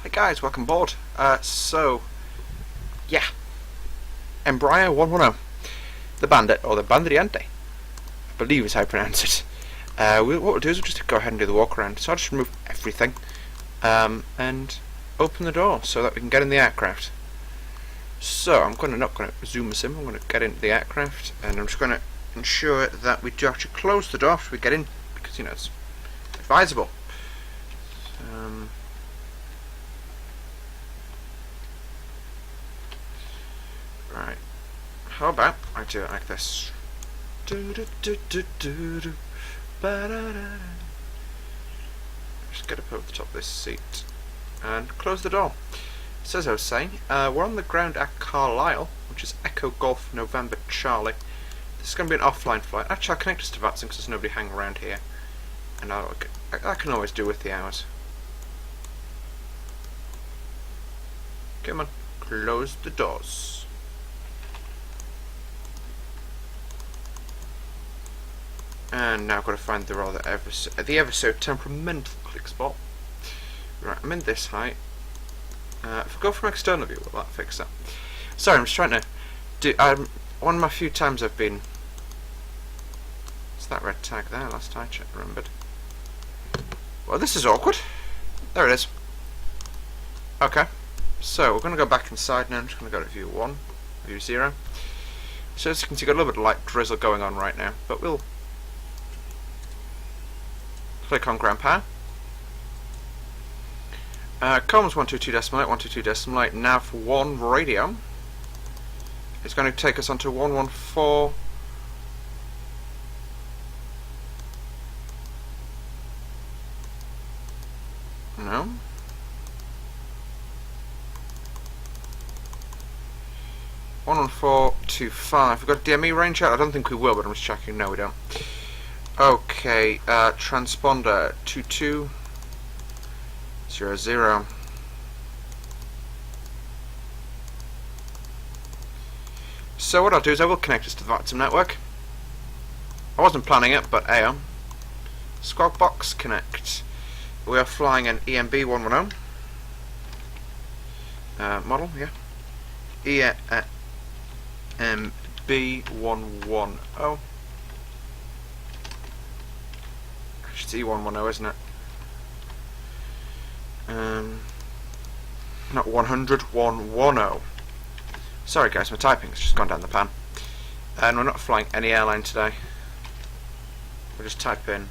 Hey guys, welcome aboard. Yeah, EMB110, the Bandit, or the Bandriate, I believe is how you pronounce it. What we'll do is we'll just go ahead and do the walk around. So I'll just remove everything, and open the door so that we can get in the aircraft. So I'm not going to zoom us in, I'm going to get into the aircraft, and I'm just going to ensure that we do actually close the door after we get in, because, you know, it's advisable. Right, how about I do it like this? Just get up over the top of this seat and close the door. So as I was saying, we're on the ground at Carlisle, which is Echo Golf November Charlie. This is going to be an offline flight. Actually, I'll connect us to Vatson because there's nobody hanging around here, and I can always do with the hours. Come on, close the doors. And now I've got to find the ever so temperamental click spot. Right, I'm in this height. If I go from external view, will that fix that? Sorry, I'm just trying to do. One of my few times I've been. It's that red tag there. Last I remembered. Well, this is awkward. There it is. Okay, so we're going to go back inside now. I'm just going to go to view 1, view 0. So as you can see, got a little bit of light drizzle going on right now, but we'll click on ground power. Comms 122.8, 122.8, nav 1 radio. It's going to take us onto 114. No. 11425. We've got a DME range out. I don't think we will, but I'm just checking. No, we don't. Okay, transponder 2200. So what I'll do is I will connect us to the Vatson network. I wasn't planning it, but Squawk box connect. We are flying an EMB110 model, yeah. EMB110. It's E110, isn't it? Not 100, 110. Sorry guys, my typing's just gone down the pan. And we're not flying any airline today. We'll just type in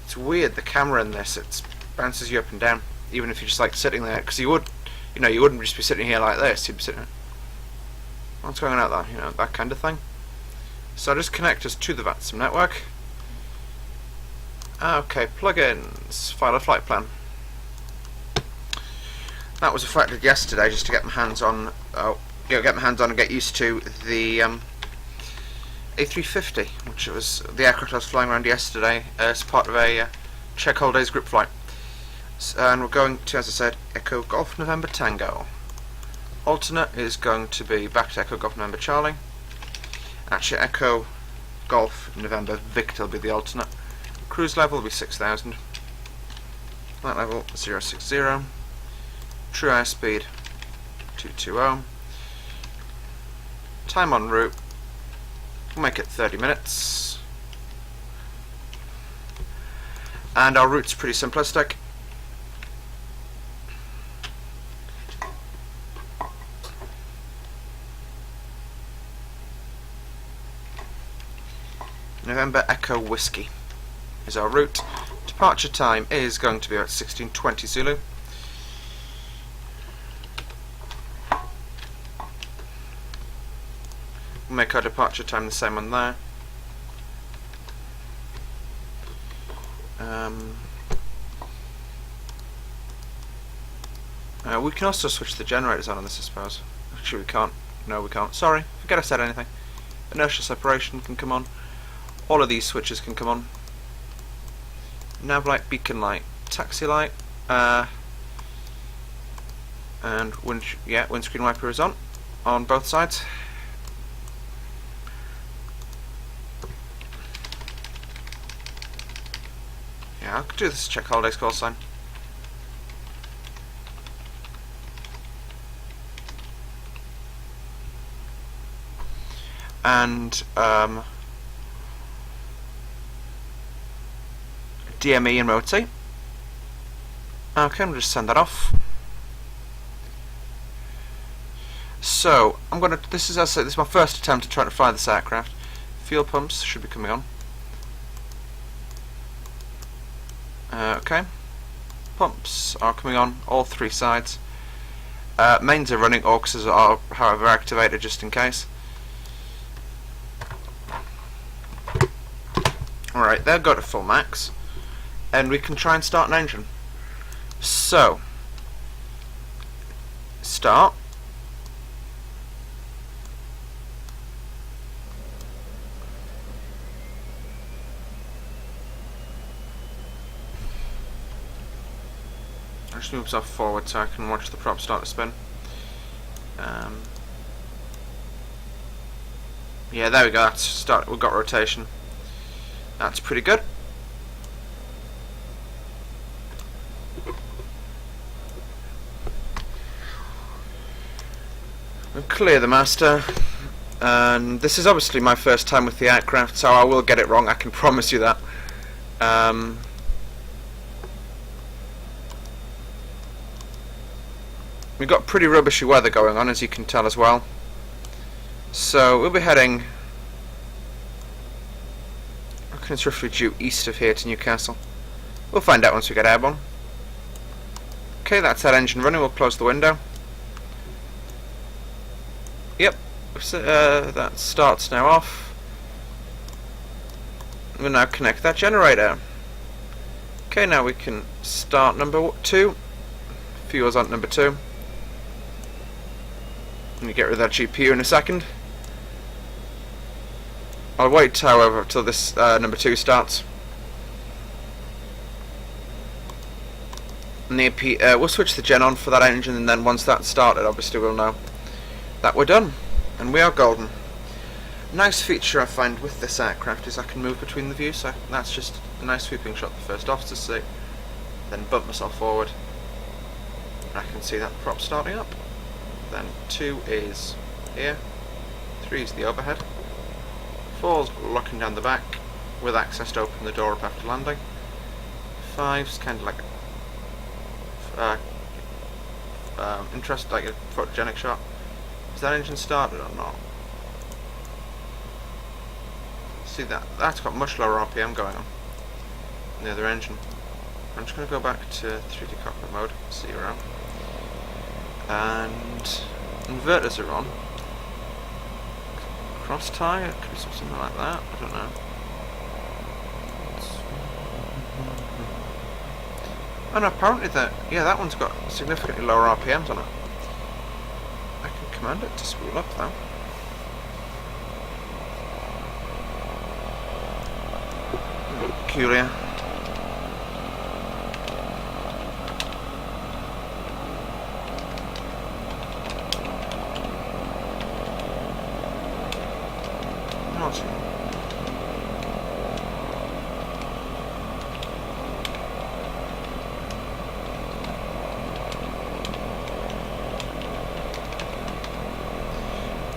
it's weird, the camera in this, it bounces you up and down, even if you're just like sitting there, because you wouldn't just be sitting here like this, you'd be sitting, what's going on out there, you know, that kind of thing. So I'll just connect us to the Vatson network. Okay, plugins, file a flight plan. That was affected yesterday just to get my hands on, and get used to the A350, which was the aircraft I was flying around yesterday as part of a Czech Holidays group flight. And we're going to, as I said, Echo Golf November Tango. Alternate is going to be back to Echo Golf November Charlie. Actually, Echo Golf November Victor will be the alternate. Cruise level will be 6,000. Flight level 060. True airspeed 220. Time en route, we'll make it 30 minutes. And our route's pretty simplistic. November Echo Whiskey is our route. Departure time is going to be about 16:20 Zulu. We'll make our departure time the same on there. We can also switch the generators on this, I suppose. Actually, we can't. No, we can't. Sorry, forget I said anything. Inertial separation can come on. All of these switches can come on. Nav light, beacon light, taxi light, and windscreen wiper is on both sides. Yeah, I could do this check holidays call sign. And DME and rotate. Okay, I'm just send that off. So I'm gonna. This is, as I said, this is my first attempt to try to fly this aircraft. Fuel pumps should be coming on. Okay, pumps are coming on all three sides. Mains are running. Auxes are, however, activated just in case. Alright, they'll go to full max, and we can try and start an engine. So, start. I'll just move myself forward so I can watch the prop start to spin. Yeah, there we go. That's start. We've got rotation. That's pretty good. We'll clear the master. And this is obviously my first time with the aircraft, so I will get it wrong. I can promise you that. We've got pretty rubbishy weather going on, as you can tell as well. So we'll be heading, I reckon it's roughly due east of here to Newcastle. We'll find out once we get airborne. Okay, that's that engine running. We'll close the window. Yep, that starts now off. We'll now connect that generator. Okay, now we can start number 2. Fuel's on number 2. Let me get rid of that GPU in a second. I'll wait, however, till this number 2 starts. And we'll switch the gen on for that engine, and then once that's started, obviously we'll know that we're done. And we are golden. A nice feature I find with this aircraft is I can move between the views, so that's just a nice sweeping shot the first officer's seat. Then bump myself forward. I can see that prop starting up. Then 2 is here. 3 is the overhead. 4's locking down the back with access to open the door up after landing. 5's kind of like like a photogenic shot. Is that engine started or not? See that's got much lower RPM going on than the other engine. I'm just going to go back to 3D cockpit mode, 0. And inverters are on. Cross tie, it could be something like that, I don't know. And apparently that one's got significantly lower RPMs on it. I can command it to spool up though. Peculiar.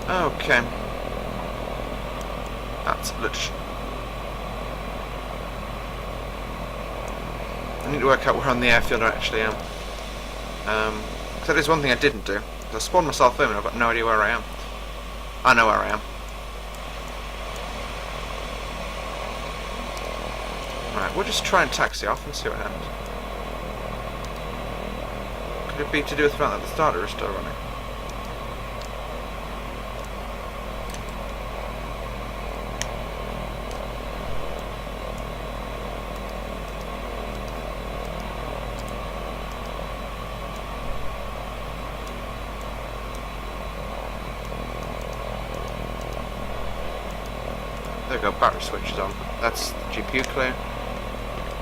Okay. That's literally. I need to work out where on the airfield I actually am. So there's one thing I didn't do. I spawned myself in and I've got no idea where I am. I know where I am. Right, we'll just try and taxi off and see what happens. Could it be to do with the fact that the starter is still running? There we go, battery switch is on. That's the GPU clear.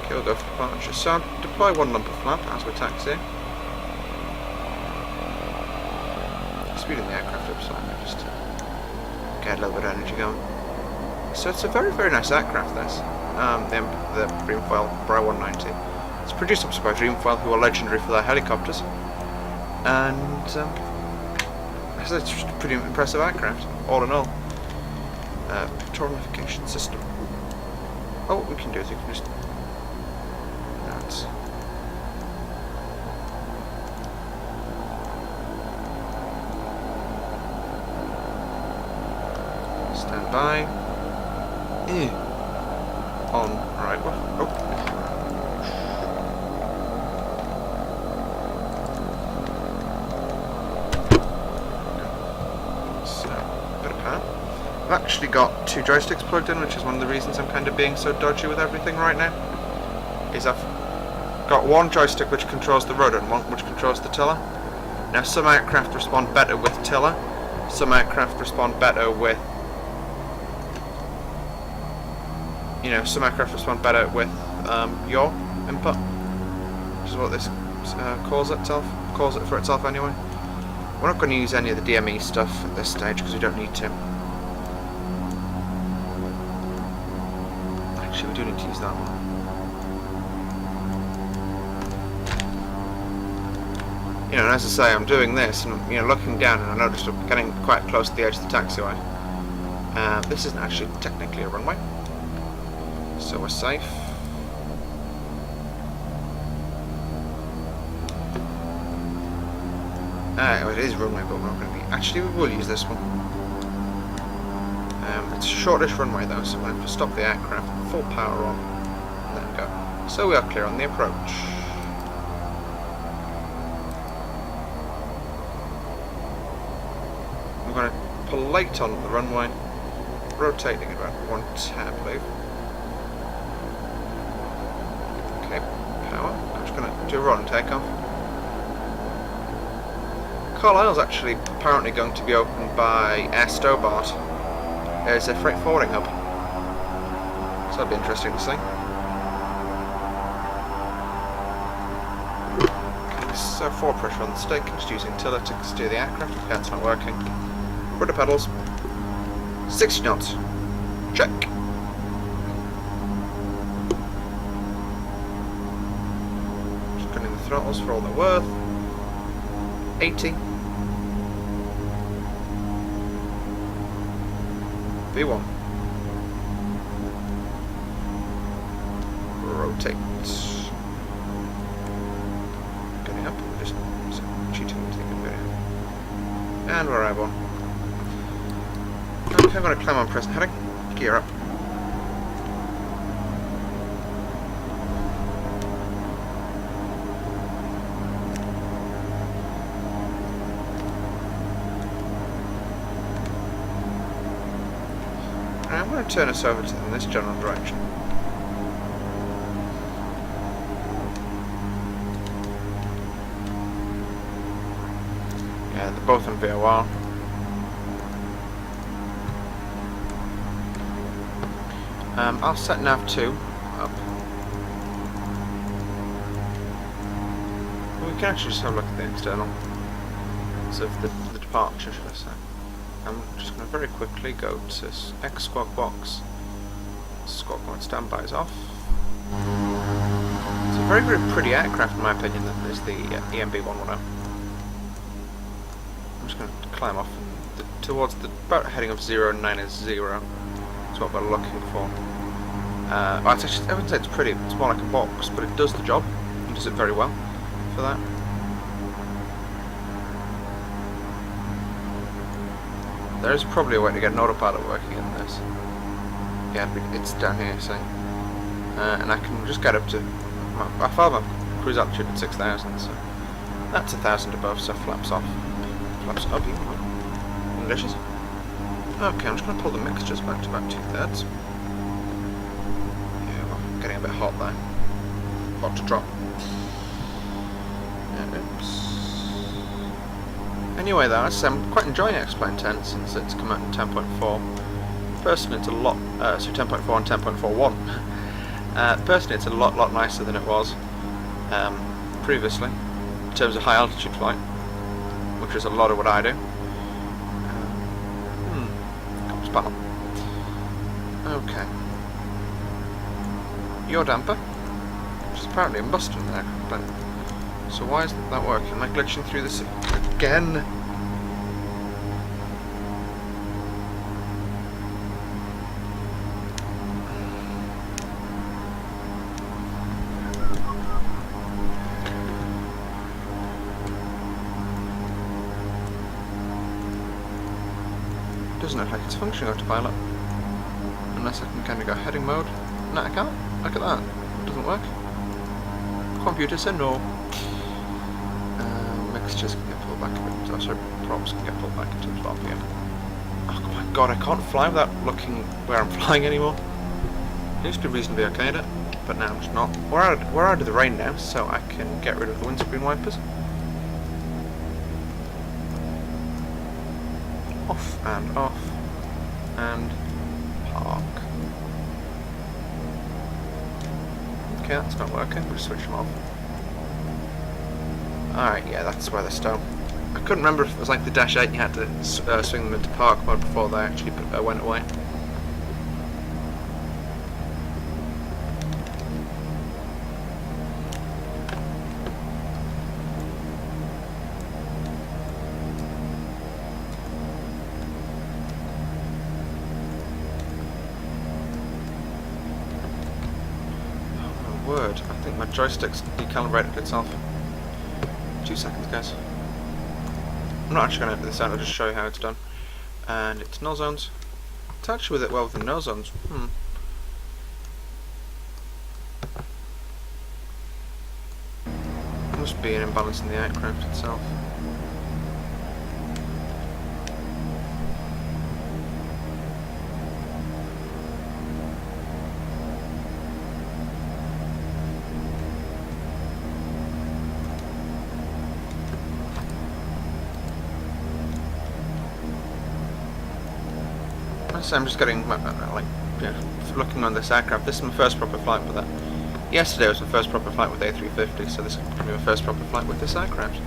Okay, we'll go for departure. So I'll deploy one lump of flap as we taxi. Speeding the aircraft up slightly just to get a little bit of energy going. So it's a very, very nice aircraft, this. The Dreamfoil Bri 190. It's produced up by Dreamfoil, who are legendary for their helicopters. And it's just a pretty impressive aircraft, all in all. Pictorial navigation system. Oh, what we can do is we can just... That's... Stand by. On. Alright, well, oh. So, bit of power. I've actually got 2 joysticks plugged in, which is one of the reasons I'm kind of being so dodgy with everything right now. Is I've got one joystick which controls the rudder and one which controls the tiller. Now, some aircraft respond better with tiller, some aircraft respond better with... You know, some aircraft respond better with yaw input, which is what this calls it for itself anyway. We're not going to use any of the DME stuff at this stage because we don't need to. Actually, we do need to use that one. You know, and as I say, I'm doing this, and you know, looking down, and I noticed I'm getting quite close to the edge of the taxiway. This isn't actually technically a runway. So we're safe. It is runway, but we're not going to be... Actually, we will use this one. It's a shortish runway though, so we'll have to stop the aircraft, full power on, and then go. So we are clear on the approach. We're going to pull late on the runway, rotating about 110, I believe. I'm just going to do a run and take off. Carlisle's actually apparently going to be opened by Air Stobart as a freight forwarding hub. So that'll be interesting to see. Okay, so forward pressure on the stick, just using tiller to steer the aircraft. Okay, that's not working. Rudder pedals. 60 knots. Check. Throttles for all they're worth. 80. V1. Rotate. Getting up. We're just cheating into the video. And we're airborne. Okay, I'm going to climb on present heading. Gear up. I'm going to turn us over to this general direction. Yeah, they're both on VOR. I'll set nav2 up. We can actually just have a look at the external. So the departure, should I say. I'm just going to very quickly go to X squawk box. Squawk mode standby is off. It's a very, very pretty aircraft in my opinion, that is the EMB110. I'm just going to climb off towards the about heading of 090. That's what we're looking for. Well, it's actually, I wouldn't say it's pretty, it's more like a box, but it does the job. It does it very well for that. There is probably a way to get an autopilot working in this. Yeah, it's down here, see. And I can just get up to... I filed my cruise altitude at 6,000, so... That's 1,000 above, so flaps off. Flaps up, delicious. Okay, I'm just going to pull the mixtures back to about 2/3. Yeah, well, getting a bit hot there. Hot to drop. And oops. Anyway though, I'm quite enjoying X-Plane 10 since it's come out in 10.4. Personally it's a lot, so 10.4 and 10.41. Personally it's a lot nicer than it was previously, in terms of high altitude flight, which is a lot of what I do. Compass panel. Okay. Your damper, which is apparently a must in there. But so why isn't that working? Am I glitching through the sea again? Doesn't look like it's functioning autopilot. Unless I can kind of go heading mode. No, I can't. Look at that. It doesn't work. Computer said no. Mixtures can get pulled back a bit. Oh, sorry, props can get pulled back in terms of RPM. Oh my god, I can't fly without looking where I'm flying anymore. I used to be reasonably okay at it, but now I'm just not. We're out of the rain now, so I can get rid of the windscreen wipers. Off and off and park. Okay, that's not working. We'll switch them off. Alright, yeah, that's where they're stone. I couldn't remember if it was like the Dash 8 and you had to swing them into park mode before they actually went away. Word, I think my joystick's decalibrated itself. 2 seconds, guys. I'm not actually going to edit this out, I'll just show you how it's done. And it's no zones. It's actually with it well within no zones. Must be an imbalance in the aircraft itself. I'm just getting looking on this aircraft. This is my first proper flight with it. Yesterday was my first proper flight with A350, so this is going to be my first proper flight with this aircraft.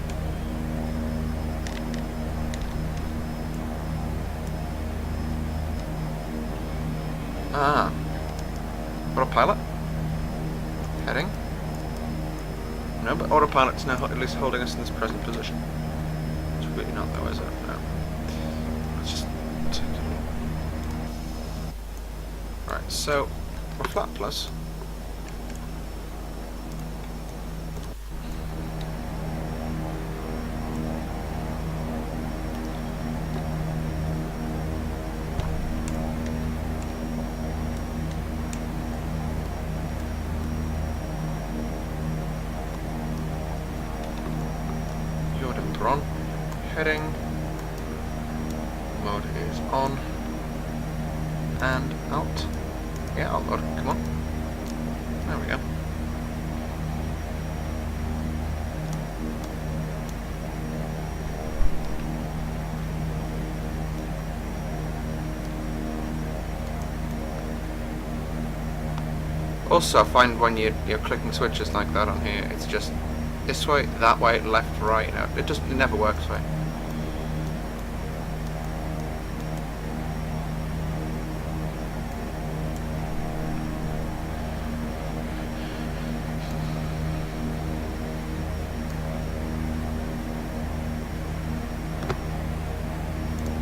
Autopilot. Heading. No, but autopilot's now at least holding us in this present position. It's really not though, is it? No. Let's just take a look. Right, so we're flat plus. On. Heading. Mode is on. And out. Yeah, out mode. Come on. There we go. Also, I find when you're clicking switches like that on here, it's just this way, that way, left, right. You know, it never works right.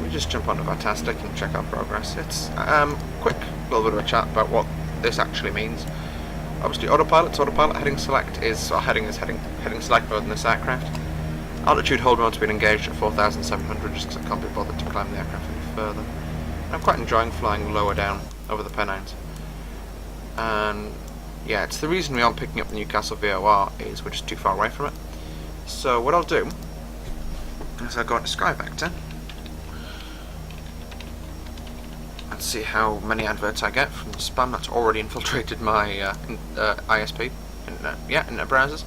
We just jump onto Fantastic and check our progress. It's quick, little bit of a chat about what this actually means. Obviously, autopilot's autopilot. Heading select is heading select mode in this aircraft. Altitude hold mode's been engaged at 4,700 just because I can't be bothered to climb the aircraft any further. I'm quite enjoying flying lower down over the Pennines. And yeah, it's the reason we aren't picking up the Newcastle VOR is we're just too far away from it. So what I'll do is I'll go into Sky Vector. Let's see how many adverts I get from the spam that's already infiltrated my ISP, internet browsers.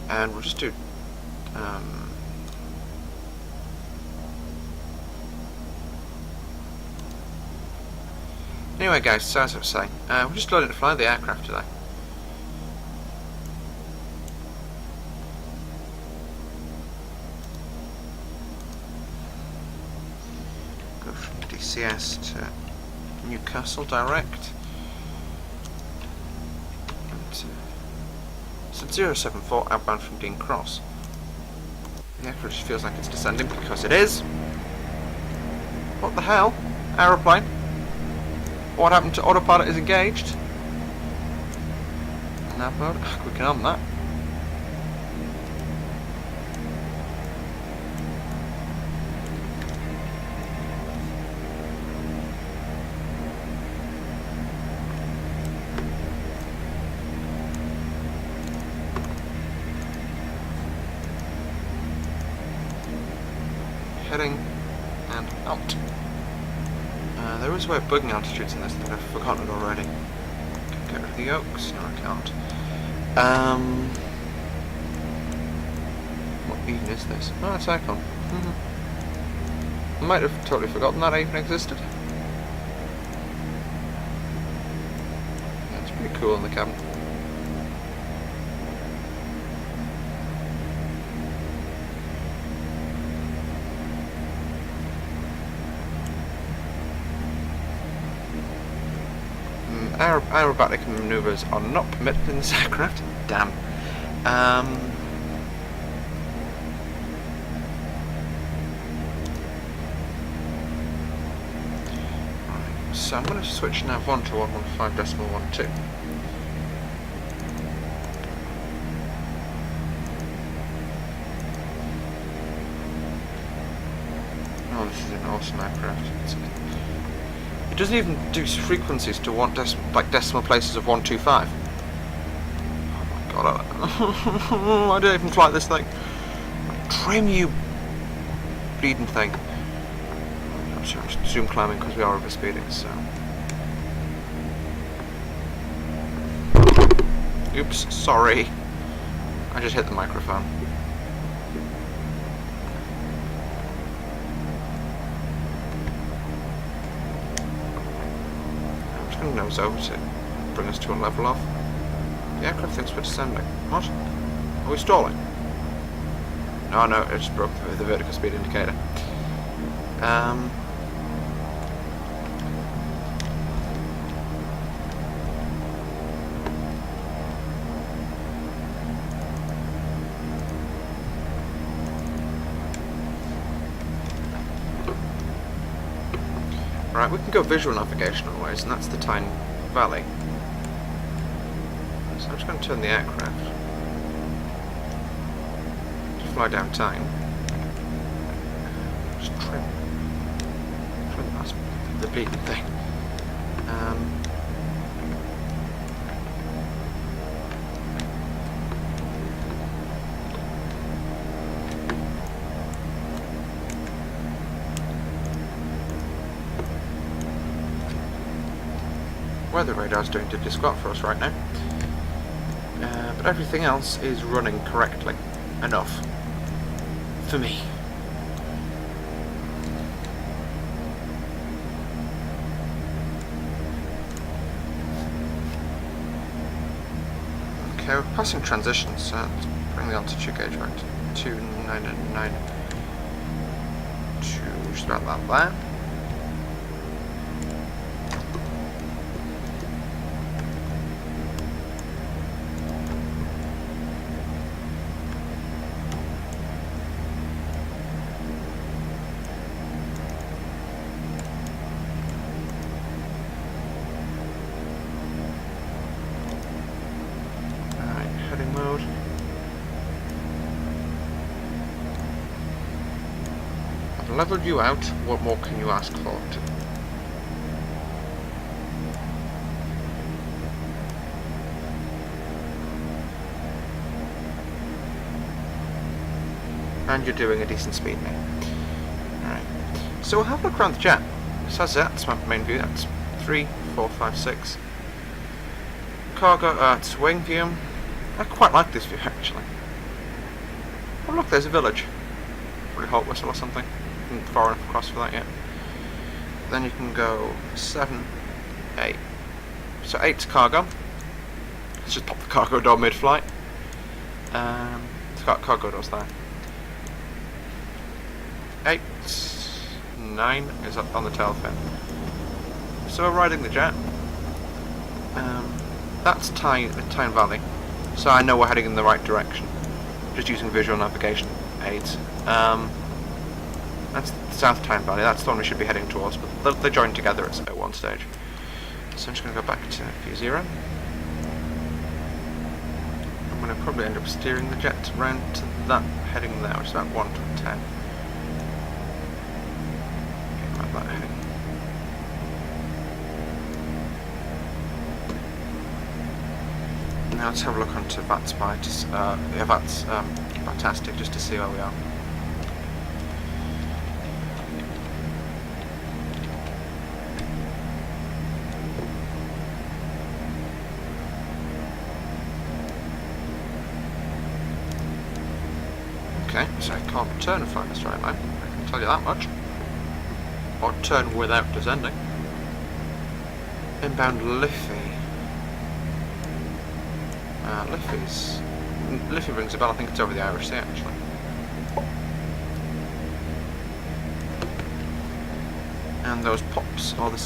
And we'll just do anyway guys, so as I was saying, we're just learning to fly the aircraft today. go from DCS to Newcastle direct. And, 074 outbound from Dean Cross. The aircraft just feels like it's descending because it is. What the hell? Aeroplane? What happened to autopilot is engaged? Nav mode? We can arm that. Heading and out. There is a way of bugging altitudes in this, but I've forgotten it already. Get rid of the yokes. No, I can't. What even is this? Oh, it's Icon. I might have totally forgotten that even existed. Yeah, it's pretty cool in the cabin. Aerobatic manoeuvres are not permitted in this aircraft. Damn. Right, so I'm going to switch nav 1 to 115.12. Oh, this is an awesome aircraft. It doesn't even do frequencies to decimal places of 125. Oh my god! I don't even fly this thing. Trim, you bleeding thing. I'm sorry, I'm zoom climbing because we are overspeeding. So, oops, sorry. I just hit the microphone. Nose over to bring us to a level off. The aircraft thinks we're descending. What? Are we stalling? No, no, it just broke the vertical speed indicator. Right, we can go visual navigational ways, and that's the Tyne Valley. So I'm just going to turn the aircraft to fly down Tyne. Just trim the bleeding thing. Weather radar's doing diddly squat for us right now, but everything else is running correctly enough for me. Okay, we're passing transitions, so let's bring the altitude gauge back to 2999 to just about that there. Mode. I've leveled you out. What more can you ask for? And you're doing a decent speed, mate. Alright. So we'll have a look around the jet. So that's my main view. That's 3, 4, 5, 6. Cargo, it's wing view. I quite like this view, actually. Oh look, there's a village. Probably Halt Whistle or something. Isn't far enough across for that yet. Then you can go 7, 8. So 8's cargo. Let's just pop the cargo door mid-flight. It's got cargo doors there. 8. 9 is up on the tail fin. So we're riding the jet. That's Tyne Valley, so I know we're heading in the right direction, just using visual navigation aids. That's South Tyne Valley, that's the one we should be heading towards, but they join together at one stage. So I'm just going to go back to view 0. I'm going to probably end up steering the jet round to that heading there, which is about 1 to 10. Like that heading. Now let's have a look onto VATS Fantastic, just to see where we are. Okay, so I can't turn and fly in a straight line, I can tell you that much. Or turn without descending. Inbound Liffey. Liffey rings a bell, I think it's over the Irish Sea actually. And those pops, are the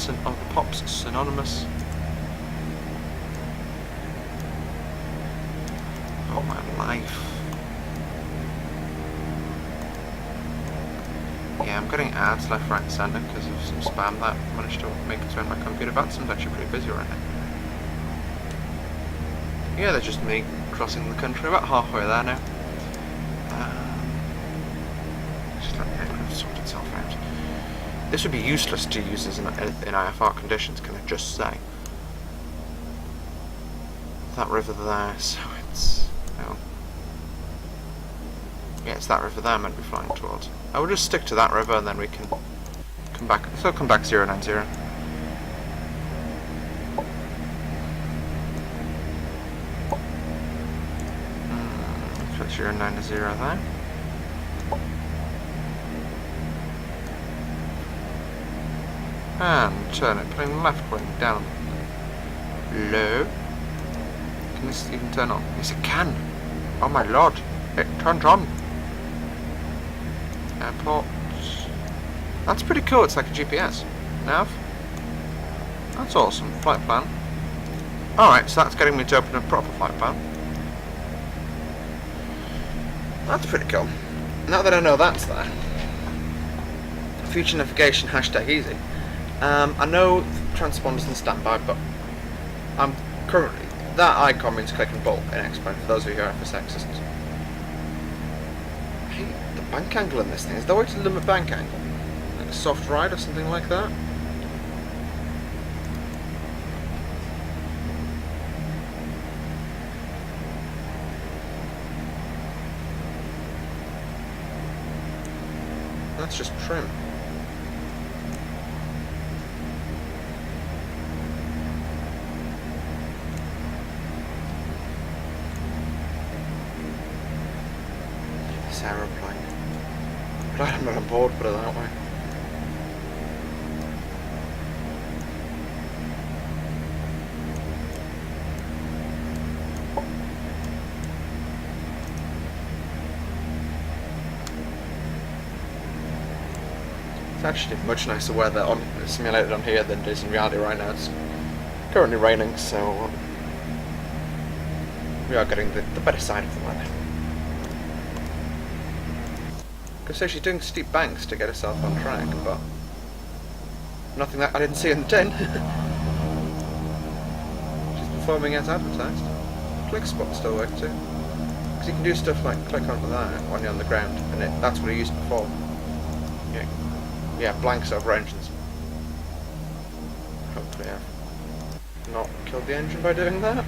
pops synonymous? Oh my life. Yeah, I'm getting ads left, right and centre because of some spam that managed to make its way on my computer. That's actually pretty busy right now. Yeah, that's just me crossing the country, about halfway there now. Just let the aircraft sort itself out. This would be useless to use as in IFR conditions, can I just say. That river there, so it's... well, yeah, it's that river there I'm meant to be flying towards. I will just stick to that river and then we can come back. So come back 090. Put 090 there. And turn it, putting left wing down low. Can this even turn on? Yes, it can. Oh my lord, it turned on. Airport. That's pretty cool, it's like a GPS. Nav. That's awesome. Flight plan. Alright, so that's getting me to open a proper flight plan. That's pretty cool. Now that I know that's there. Future navigation, #easy. I know transponder's in standby, but I'm currently... that icon means click and bolt in X-Plane, for those of you who are FSXists. I hate the bank angle in this thing. Is there a way to limit bank angle? Like a soft ride or something like that? That's just trim. This aeroplane. Glad I'm not on board, put it that way. It's actually much nicer weather simulated on here than it is in reality right now. It's currently raining, so we are getting the better side of the weather. Because so she's doing steep banks to get herself on track, but nothing that I didn't see in the tin. She's performing as advertised. Click spot still works too. Because you can do stuff like click onto that when you're on the ground, and that's what I used before. Yeah, blanks over engines. Hopefully I've not killed the engine by doing that.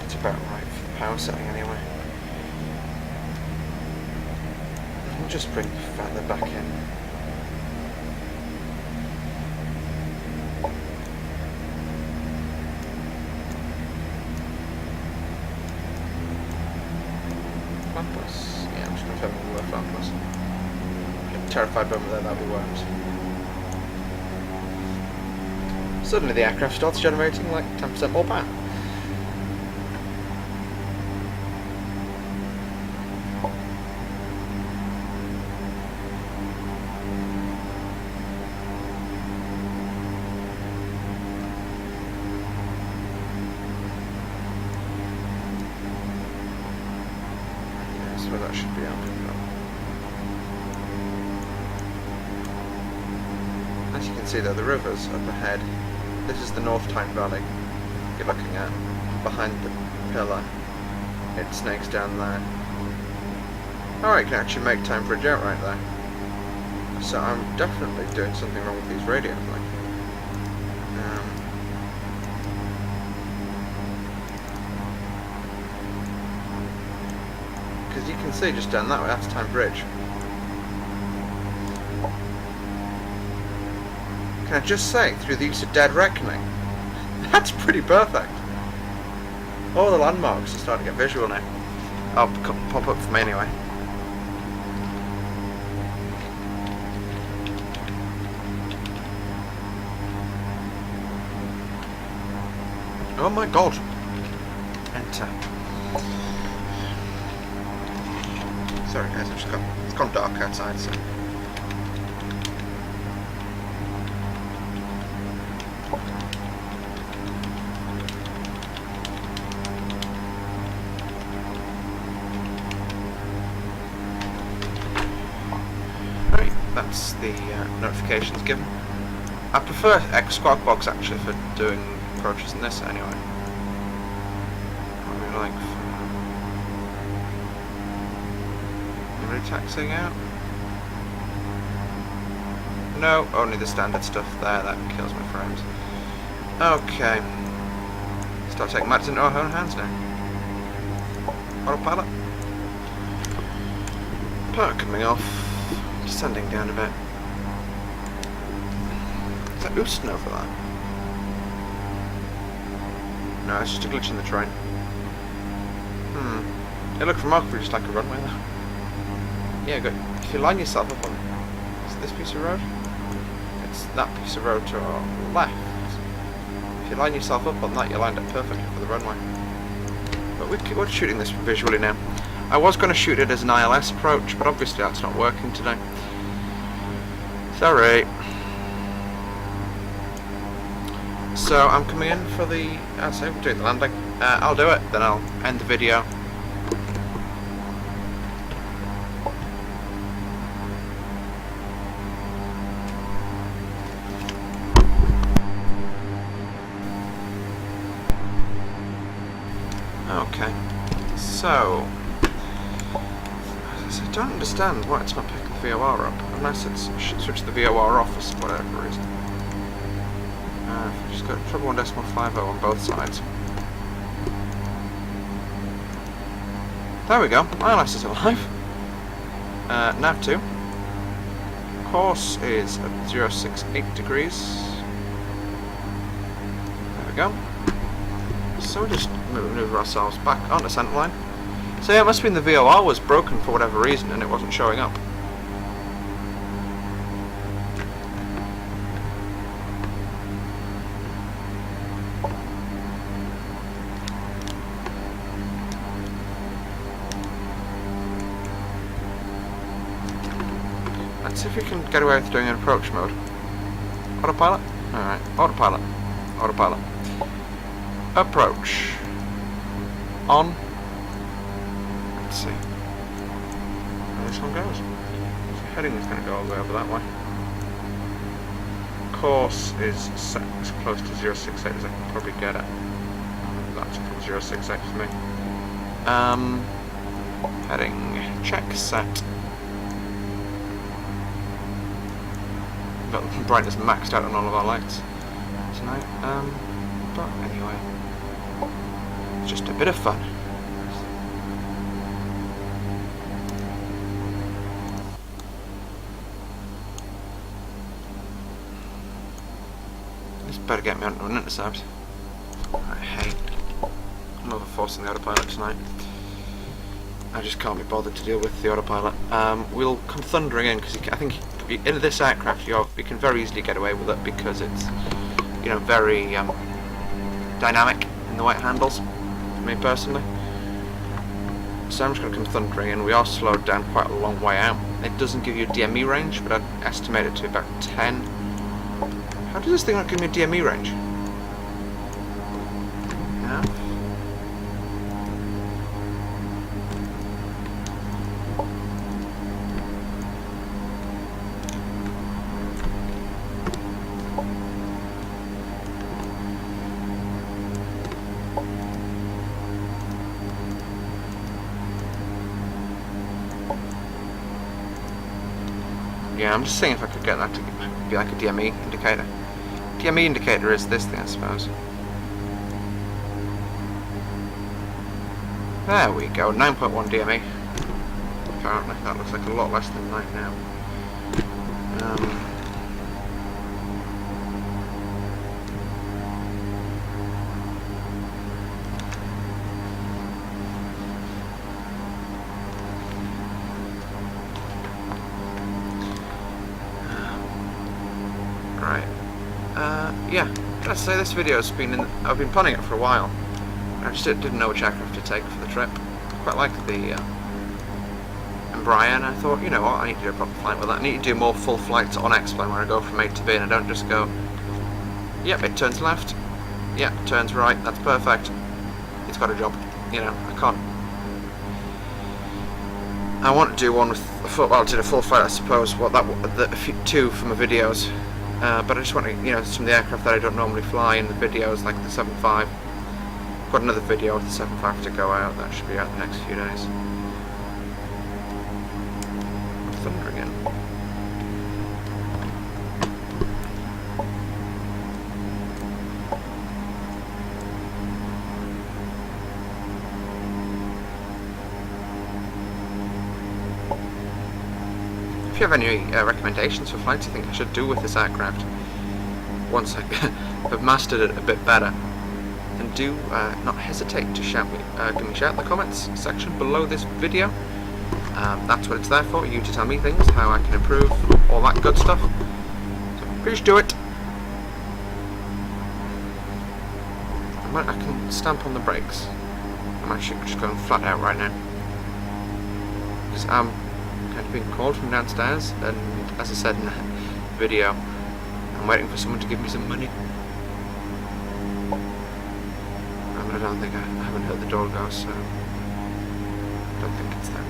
It's about right for the power setting anyway. I'll just bring the feather back in. Flapless. Yeah, I'm just confirming we were flapless. Terrified moment there that we weren't. Suddenly the aircraft starts generating like 10% more power. Yeah, so that should be up. As you can see there, the river's up ahead. This is the North Tyne Valley you're looking at. Behind the pillar, it snakes down there. Alright, you can actually make time for a jet right there. So I'm definitely doing something wrong with these radios. Because you can see just down that way, that's Tyne Bridge. Can I just say, through the use of Dead Reckoning, that's pretty perfect. All the landmarks are starting to get visual now. I'll pop up for me anyway. Oh my god. Enter. Sorry guys, it's gone dark outside, so. That's the notifications given. I prefer X Squawk Box actually for doing approaches than this anyway. I mean, like, really taxing out? No, only the standard stuff there, that kills my frames. Okay. Start taking matters into our own hands now. Autopilot. Power coming off. Descending down a bit. Is that Houston over there? No, it's just a glitch in the train. It looked remarkably just like a runway though. Yeah, good. If you line yourself up on is it this piece of road? It's that piece of road to our left. If you line yourself up on that, you're lined up perfectly for the runway. But we're shooting this visually now. I was going to shoot it as an ILS approach, but obviously that's not working today. Sorry. So I'm coming in for the... I'll say we're doing the landing. I'll do it, then I'll end the video. Okay. So... I don't understand why it's not picking the VOR up, unless it's switched the VOR off for whatever reason. If we just got 1.1.50 on both sides. There we go, ILS is alive. Nav 2. Course is at 068 degrees. There we go. So we just maneuver ourselves back on the centre line. So yeah, it must have been the VOR was broken for whatever reason and it wasn't showing up. Let's see if we can get away with doing an approach mode. Autopilot? Alright, autopilot. Autopilot. Approach. On. Let's see. Where this one goes. The heading is going to go all the way over that way. Course is set as close to 068 as I can probably get it. That's from 068 for me. Heading. Check set. Got the brightness maxed out on all of our lights tonight. But anyway. It's just a bit of fun. This better get me onto an intercept. I hate. I'm overforcing the autopilot tonight. I just can't be bothered to deal with the autopilot. We'll come thundering in because I think in this aircraft you can very easily get away with it because it's you know, very dynamic in the way it handles, for me personally. So I'm just going to come thundering in. We are slowed down quite a long way out. It doesn't give you a DME range, but I'd estimate it to be about 10. How does this thing not give me a DME range? No. Yeah, I'm just seeing if I could get that to be like a DME indicator. DME indicator is this thing, I suppose. There we go, 9.1 DME. Apparently, that looks like a lot less than right now. Yeah, let's say this video has been I've been planning it for a while. I just didn't know which aircraft to take for the trip. Quite like the EMB110, and I thought, you know what, I need to do a proper flight with that. I need to do more full flights on X-Plane where I go from A to B and I don't just go, yep, it turns left, yep, it turns right, that's perfect. It's got a job, you know, I can't. I want to do one with well, I did a full flight, I suppose. What two from the videos. But I just want to, you know, some of the aircraft that I don't normally fly in the videos, like the 7.5. Got another video with the 7.5 to go out. That should be out the next few days. Thunder again. If you have any recommendations for flights you think I should do with this aircraft, once I have mastered it a bit better, then do not hesitate to shout me, give me a shout in the comments section below this video. That's what it's there for, you to tell me things, how I can improve, all that good stuff. So please do it. I can stamp on the brakes. I'm actually just going flat out right now, because I'm kind of being called from downstairs, and as I said in the video, I'm waiting for someone to give me some money. But I don't think I haven't heard the door go, so I don't think it's them.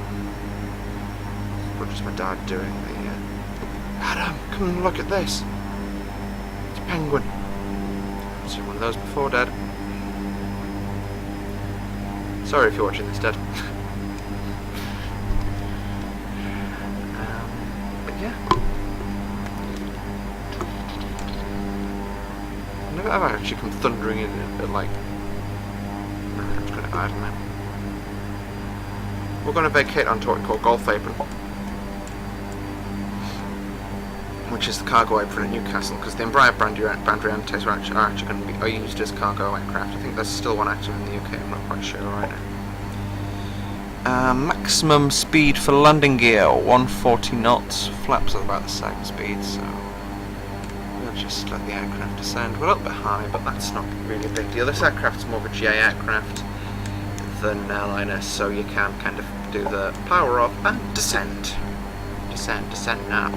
Or just my dad doing the Adam, come and look at this. It's a penguin. I've seen one of those before, Dad. Sorry if you're watching this, Dad. I've actually come thundering in at like, I don't know. We're going to vacate onto what we call Golf Apron, which is the cargo apron at Newcastle, because the Bandriate Bandriates are actually going to be used as cargo aircraft. I think there's still one active in the UK, I'm not quite sure right now. Maximum speed for landing gear, 140 knots, flaps at about the same speed, so just let the aircraft descend. We're a little bit high, but that's not really a big deal. This aircraft's more of a GA aircraft than an airliner, so you can kind of do the power off and descend. Descend now.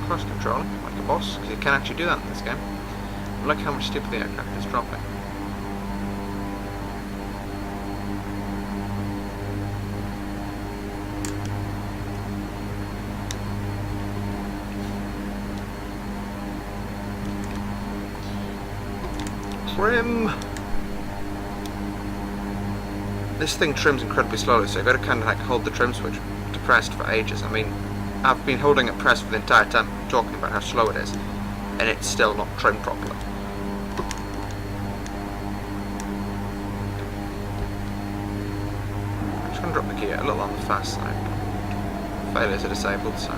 Cross controlling like a boss, because you can actually do that in this game. And look how much steeper the aircraft is dropping. Trim! This thing trims incredibly slowly, so you've got to kind of like hold the trim switch depressed for ages. I mean, I've been holding it pressed for the entire time talking about how slow it is, and it's still not trimmed properly. I'm just going to drop the gear a little on the fast side. Failures are disabled, so.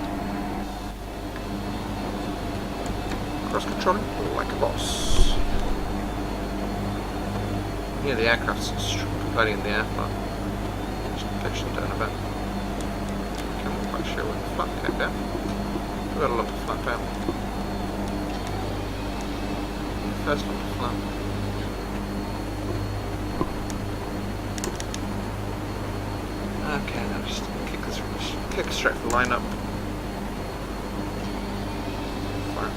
Cross controlling like a boss. Yeah, the aircraft's complaining in the airflow. Just pitch them down a bit. I'm not quite sure when the flap came down. We've got a lump of flap out. First lump of flap. Okay, now just kick straight for the lineup. Fire.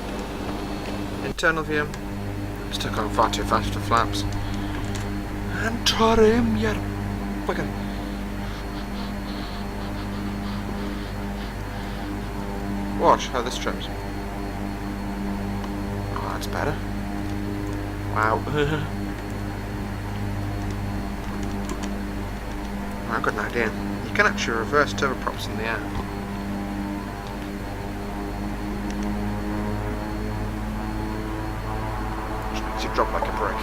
Internal view. Stuck on far too fast for flaps. And trim your fucking. Watch how this trims. Oh, that's better. Wow. I've got an idea. You can actually reverse turboprops in the air. Which makes you drop like a brick.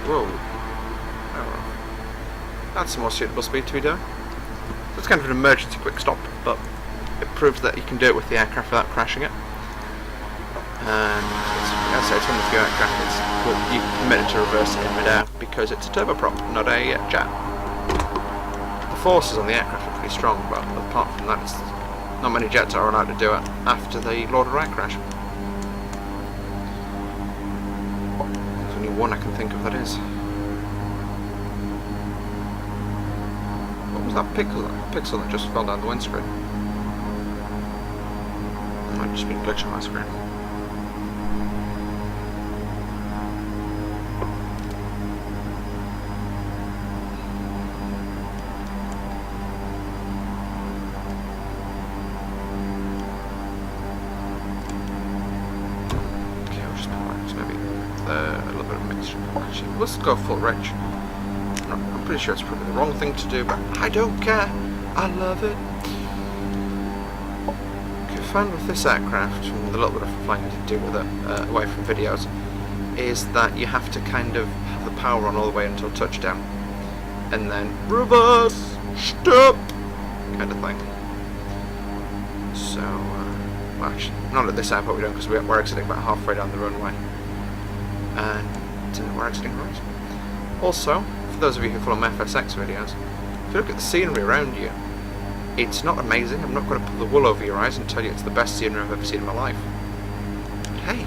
Whoa. That's a more suitable speed to be doing. So it's kind of an emergency quick stop, but it proves that you can do it with the aircraft without crashing it. And as I say, it's one of the few aircraft that's you're permitted to reverse it in mid-air because it's a turboprop, not a jet. The forces on the aircraft are pretty strong, but apart from that, it's not many jets are allowed to do it after the Lord of the Ride crash. There's only one I can think of that is. What was that pixel that just fell down the windscreen? It might just be a glitch on my screen. A little bit of mixture. Actually, let's go full rich. I'm pretty sure it's probably the wrong thing to do, but I don't care. I love it. What I found with this aircraft, from the little bit of flying I did do with it, away from videos, is that you have to kind of have the power on all the way until touchdown, and then reverse, stop, kind of thing. So, well, actually, not at this airport we don't, because we're exiting about halfway down the runway. And we're exiting right. Also, for those of you who follow my FSX videos, if you look at the scenery around you, it's not amazing. I'm not going to pull the wool over your eyes and tell you it's the best scenery I've ever seen in my life. But hey,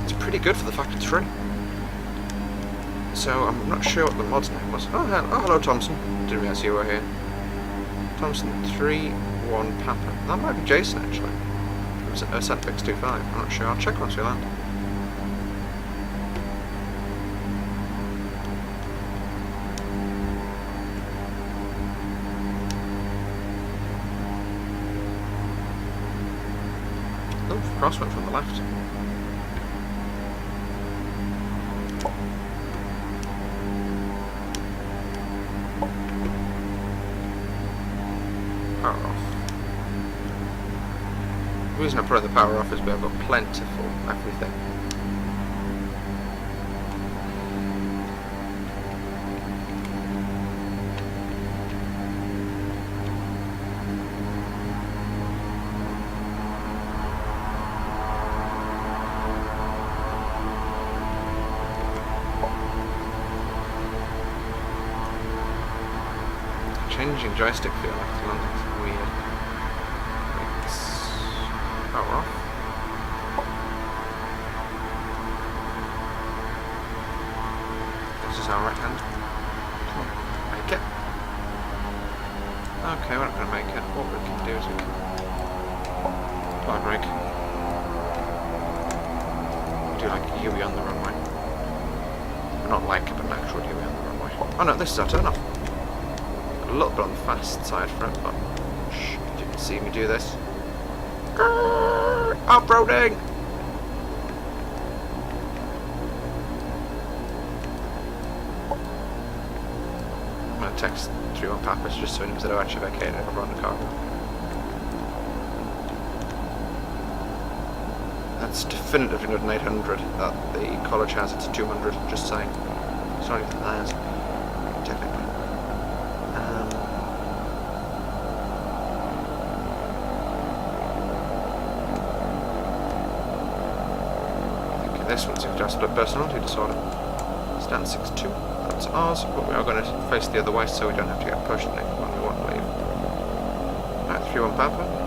it's pretty good for the fact it's free. So I'm not sure what the mod's name was. Oh, hello Thompson. Didn't realise you were here. Thompson 3-1 Papa. That might be Jason actually. It was a Centfix 25. I'm not sure. I'll check once we land. Crosswind from the left. Power off. The reason I put the power off is because I've got plentiful everything. Changing joystick feel after landing is weird. It's power off. This is our right hand. Come on, make it. Okay, we're not going to make it. What we can do is we can blind rig. Do like a Yui on the runway. Not like it, but an actual Yui on the runway. Oh no, this is our turn off. A little bit on the fast side for it, but shh, you can see me do this. Off-roading! I'm going to text 3-1 Papa just so he knows that I've actually vacated over on the car. That's definitively not an 800 that the college has, it's a 200, just saying. It's not even that, technically. I think this one's just split personality disorder. Stand 6'2", that's ours, but we are going to face the other way so we don't have to get pushed when we want to leave. Alright, 3-1 Papa.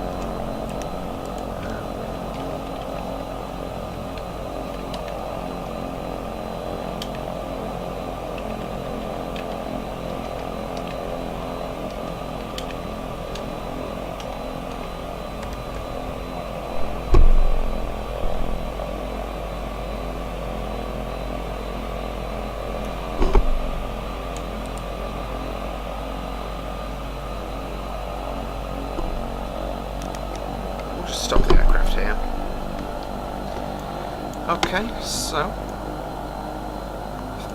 Stop the aircraft here. Okay, so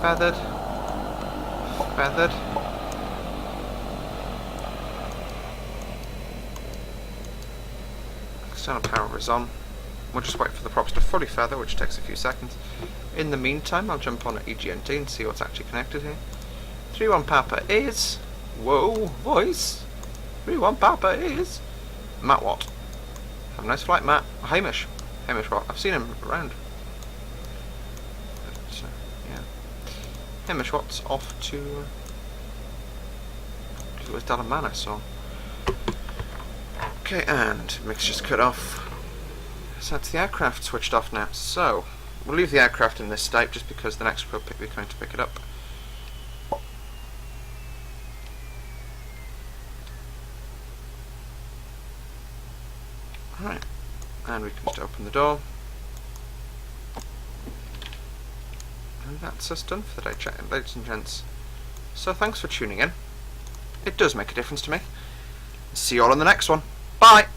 feathered. External power is on. We'll just wait for the props to fully feather, which takes a few seconds. In the meantime, I'll jump on at EGNT and see what's actually connected here. 3-1 Papa is... Whoa, voice! 3-1 Papa is... Matt Watt. Have a nice flight, Matt. Hamish. Hamish Watt. I've seen him around. So, yeah. Hamish Watt's off to... it was Dallas, I saw. Okay, and mixture's cut off. So that's the aircraft switched off now. So, we'll leave the aircraft in this state just because the next crew will be going to pick it up. Alright, and we can just open the door. And that's us done for the day, ladies and gents. So thanks for tuning in. It does make a difference to me. See you all in the next one. Bye!